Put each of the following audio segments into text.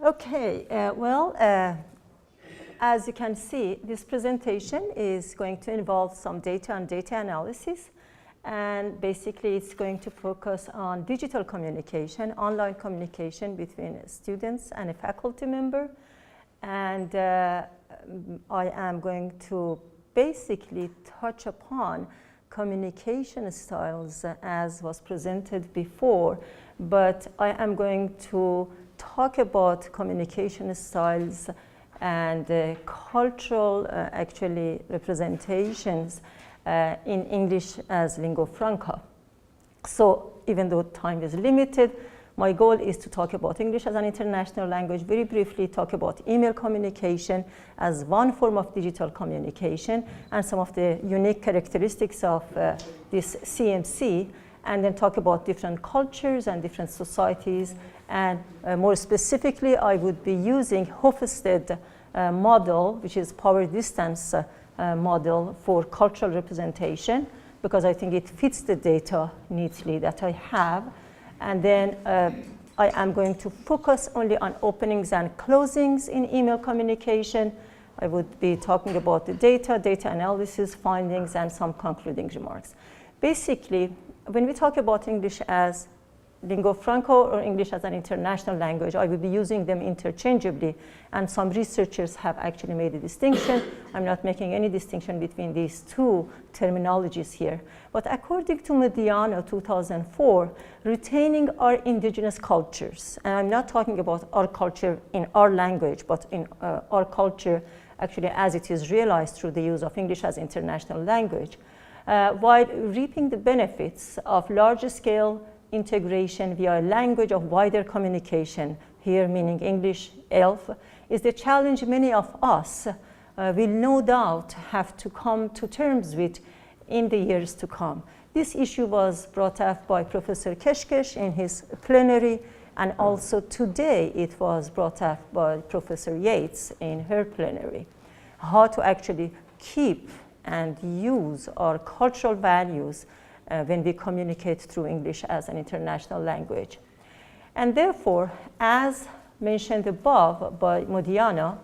Okay, as you can see, this presentation is going to involve some data and data analysis. And basically, it's going to focus on digital communication, online communication between students and a faculty member. And I am going to basically touch upon communication styles as was presented before. But I am going to talk about communication styles and cultural actually representations in English as lingua franca. So even though time is limited, my goal is to talk about English as an international language, very briefly talk about email communication as one form of digital communication and some of the unique characteristics of this CMC, and then talk about different cultures and different societies. And more specifically, I would be using Hofstede model, which is power distance model for cultural representation, because I think it fits the data neatly that I have. And then I am going to focus only on openings and closings in email communication. I would be talking about the data analysis, findings, and some concluding remarks. Basically, when we talk about English as lingua franca or English as an international language, I will be using them interchangeably, and some researchers have actually made a distinction. I'm not making any distinction between these two terminologies here. But according to Mediano 2004, retaining our indigenous cultures, and I'm not talking about our culture in our language, but in our culture actually as it is realized through the use of English as international language, while reaping the benefits of larger scale integration via a language of wider communication, here meaning English, ELF, is the challenge many of us will no doubt have to come to terms with in the years to come. This issue was brought up by Professor Keşkeş in his plenary, and also today it was brought up by Professor Yates in her plenary. How to actually keep and use our cultural values when we communicate through English as an international language. And therefore, as mentioned above by Modiano,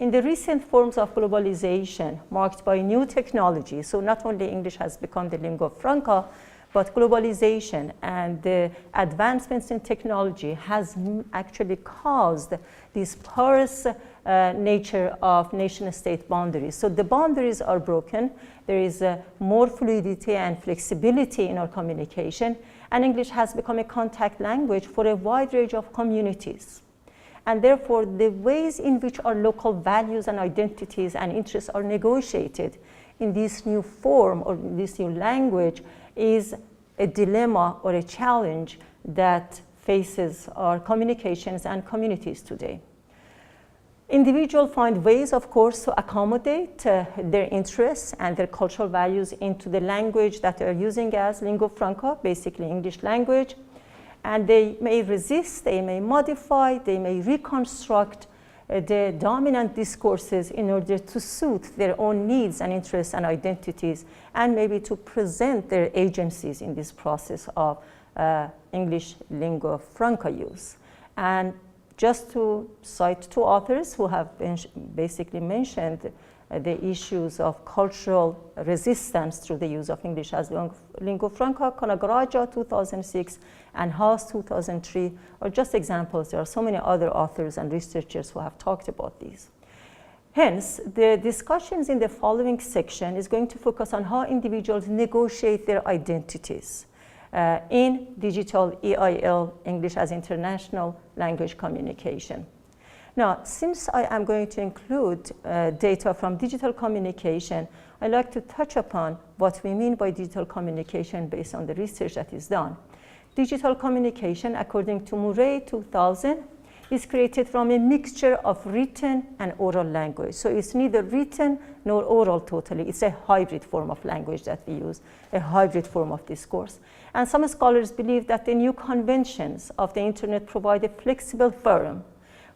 in the recent forms of globalization marked by new technology, so not only English has become the lingua franca, but globalization and the advancements in technology has actually caused this porous nature of nation-state boundaries. So the boundaries are broken. There is more fluidity and flexibility in our communication, and English has become a contact language for a wide range of communities. And therefore, the ways in which our local values and identities and interests are negotiated in this new form or this new language is a dilemma or a challenge that faces our communications and communities today. Individuals find ways, of course, to accommodate their interests and their cultural values into the language that they're using as lingua franca, basically English language. And they may resist, they may modify, they may reconstruct the dominant discourses in order to suit their own needs and interests and identities, and maybe to present their agencies in this process of English lingua franca use. And just to cite two authors who have basically mentioned the issues of cultural resistance through the use of English as lingua franca, Conagraja 2006 and Haas 2003 are just examples. There are so many other authors and researchers who have talked about these. Hence, the discussions in the following section is going to focus on how individuals negotiate their identities in digital EIL, English as international language communication. Now, since I am going to include data from digital communication, I'd like to touch upon what we mean by digital communication based on the research that is done. Digital communication, according to Murray 2000, is created from a mixture of written and oral language. So it's neither written nor oral totally. It's a hybrid form of language that we use, a hybrid form of discourse. And some scholars believe that the new conventions of the internet provide a flexible forum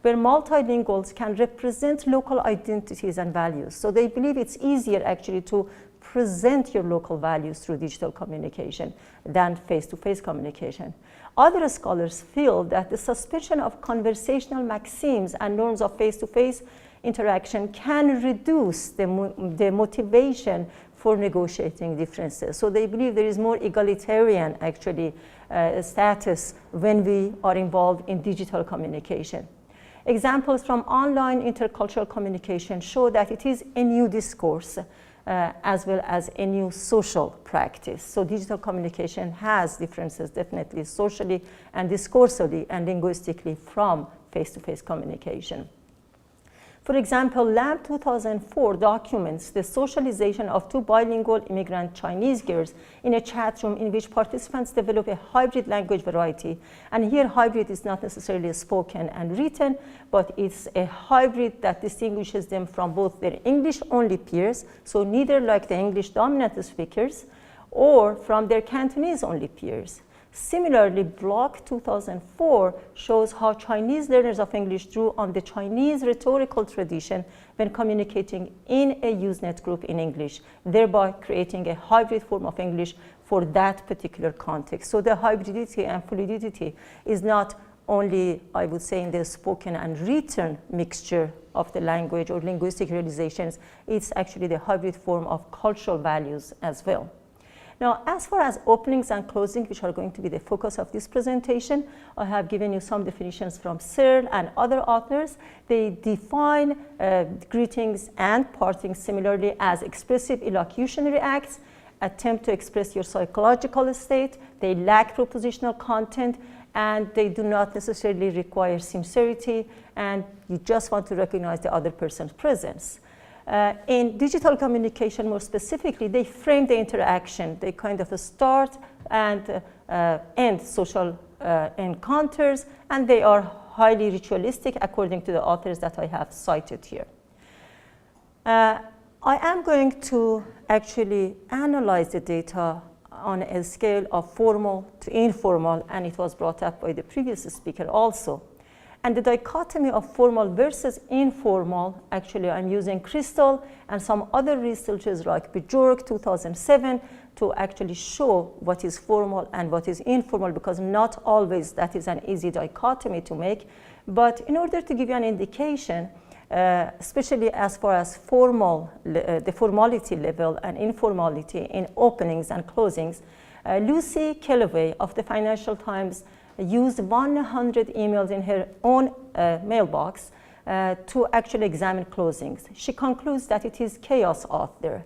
where multilinguals can represent local identities and values. So they believe it's easier actually to present your local values through digital communication than face-to-face communication. Other scholars feel that the suspension of conversational maxims and norms of face-to-face interaction can reduce the motivation for negotiating differences. So they believe there is more egalitarian, actually, status when we are involved in digital communication. Examples from online intercultural communication show that it is a new discourse as well as a new social practice. So digital communication has differences definitely socially and discursively and linguistically from face-to-face communication. For example, LAMP 2004 documents the socialization of two bilingual immigrant Chinese girls in a chat room in which participants develop a hybrid language variety. And here hybrid is not necessarily spoken and written, but it's a hybrid that distinguishes them from both their English-only peers, so neither like the English-dominant speakers, or from their Cantonese-only peers. Similarly, Block 2004 shows how Chinese learners of English drew on the Chinese rhetorical tradition when communicating in a Usenet group in English, thereby creating a hybrid form of English for that particular context. So the hybridity and fluidity is not only, I would say, in the spoken and written mixture of the language or linguistic realizations, it's actually the hybrid form of cultural values as well. Now, as far as openings and closings, which are going to be the focus of this presentation, I have given you some definitions from Searle and other authors. They define greetings and partings similarly as expressive elocutionary acts, attempt to express your psychological state, they lack propositional content, and they do not necessarily require sincerity, and you just want to recognize the other person's presence. In digital communication, more specifically, they frame the interaction. They kind of start and end social encounters, and they are highly ritualistic according to the authors that I have cited here. I am going to actually analyze the data on a scale of formal to informal, and it was brought up by the previous speaker also. And the dichotomy of formal versus informal, actually I'm using Crystal and some other researchers like Bjork 2007 to actually show what is formal and what is informal, because not always that is an easy dichotomy to make. But in order to give you an indication, especially as far as formal, the formality level and informality in openings and closings, Lucy Kellaway of the Financial Times used 100 emails in her own mailbox to actually examine closings. She concludes that it is chaos out there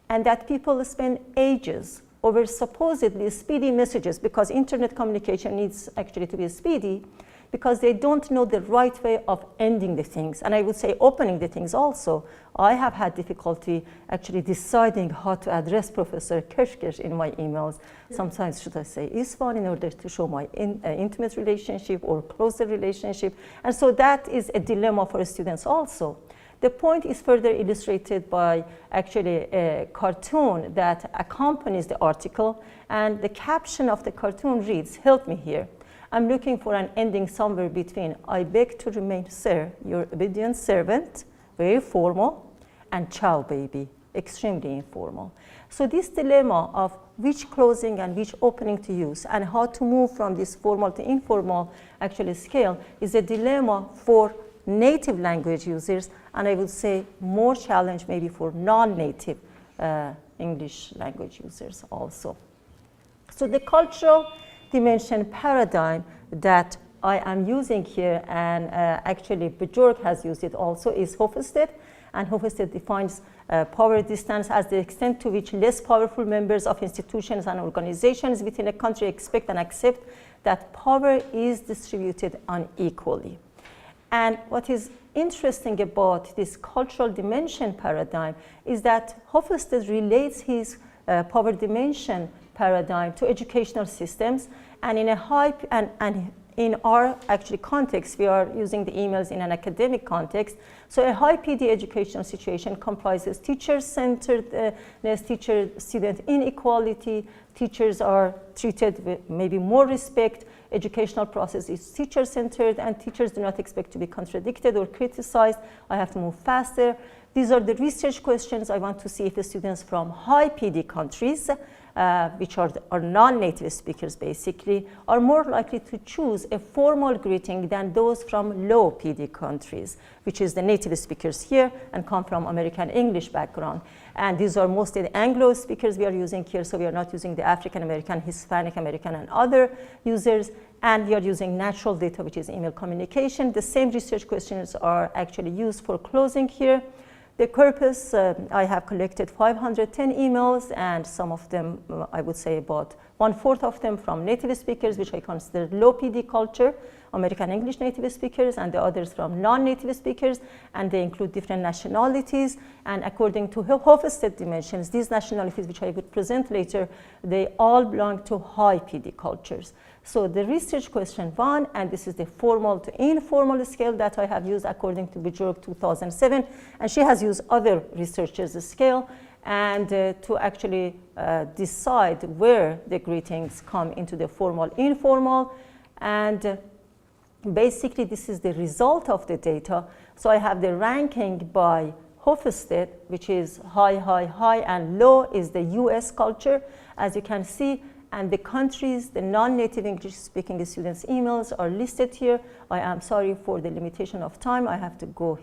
and that people spend ages over supposedly speedy messages, because internet communication needs actually to be speedy, because they don't know the right way of ending the things. And I would say opening the things also. I have had difficulty actually deciding how to address Professor Kirschkers in my emails. Sometimes should I say Isfan in order to show my intimate relationship or closer relationship. And so that is a dilemma for students also. The point is further illustrated by actually a cartoon that accompanies the article, and the caption of the cartoon reads, "Help me here. I'm looking for an ending somewhere between I beg to remain, sir, your obedient servant," very formal, and "ciao, baby," extremely informal. So this dilemma of which closing and which opening to use and how to move from this formal to informal actually scale is a dilemma for native language users, and I would say more challenge maybe for non-native English language users also. So the cultural dimension paradigm that I am using here, and actually Bjork has used it also, is Hofstede. And Hofstede defines power distance as the extent to which less powerful members of institutions and organizations within a country expect and accept that power is distributed unequally. And what is interesting about this cultural dimension paradigm is that Hofstede relates his power dimension paradigm to educational systems, and in a high and in our actually context, we are using the emails in an academic context. So a high PD educational situation comprises teacher-centeredness, teacher-student inequality. Teachers are treated with maybe more respect. Educational process is teacher-centered, and teachers do not expect to be contradicted or criticized. I have to move faster. These are the research questions. I want to see if the students from high PD countries which are non-native speakers basically, are more likely to choose a formal greeting than those from low PD countries, which is the native speakers here and come from American English background. And these are mostly the Anglo speakers we are using here, so we are not using the African American, Hispanic American, and other users. And we are using natural data, which is email communication. The same research questions are actually used for closing here. The corpus, I have collected 510 emails, and some of them, I would say about 1/4 of them from native speakers, which I consider low PD culture, American English native speakers, and the others from non-native speakers, and they include different nationalities. And according to Hofstede dimensions, these nationalities, which I would present later, they all belong to high PD cultures. So the research question 1, and this is the formal to informal scale that I have used according to Bjork 2007, and she has used other researchers' scale, and to actually decide where the greetings come into the formal, informal, and basically this is the result of the data. So I have the ranking by Hofstede, which is high, high, high, and low is the US culture, as you can see. And the countries, the non-native English-speaking students' emails are listed here. I am sorry for the limitation of time. I have to go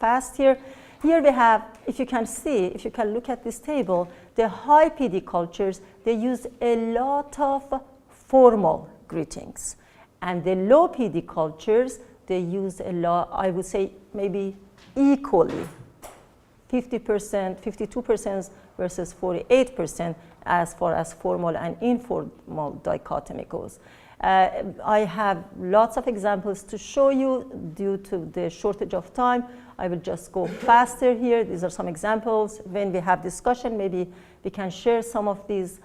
fast here. Here we have, if you can see, if you can look at this table, the high PD cultures, they use a lot of formal greetings. And the low PD cultures, they use a lot, I would say maybe equally, 50%, 52% versus 48%, as far as formal and informal dichotomy goes. I have lots of examples to show you. Due to the shortage of time, I will just go faster here. These are some examples. When we have discussion, maybe we can share some of these.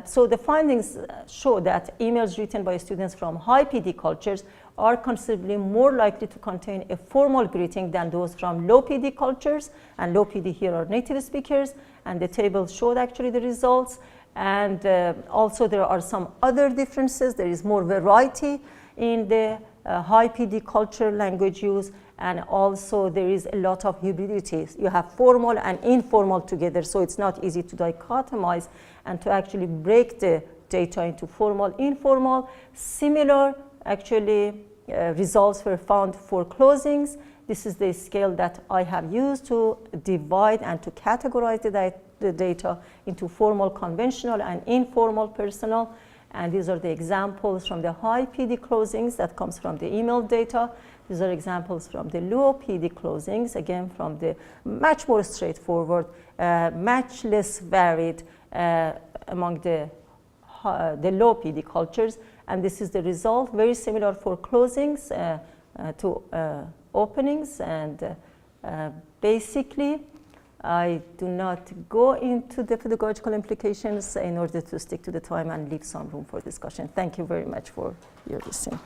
So the findings show that emails written by students from high PD cultures are considerably more likely to contain a formal greeting than those from low PD cultures, and low PD here are native speakers, and the table showed actually the results. And also there are some other differences. There is more variety in the high PD culture language use, and also there is a lot of hybridity. You have formal and informal together, so it's not easy to dichotomize and to actually break the data into formal, informal. Similar actually results were found for closings. This is the scale that I have used to divide and to categorize the data into formal, conventional, and informal personal. And these are the examples from the high PD closings that comes from the email data. These are examples from the low PD closings, again from the much more straightforward, much less varied among the low PD cultures. And this is the result, very similar for closings to openings. And basically, I do not go into the pedagogical implications in order to stick to the time and leave some room for discussion. Thank you very much for your listening.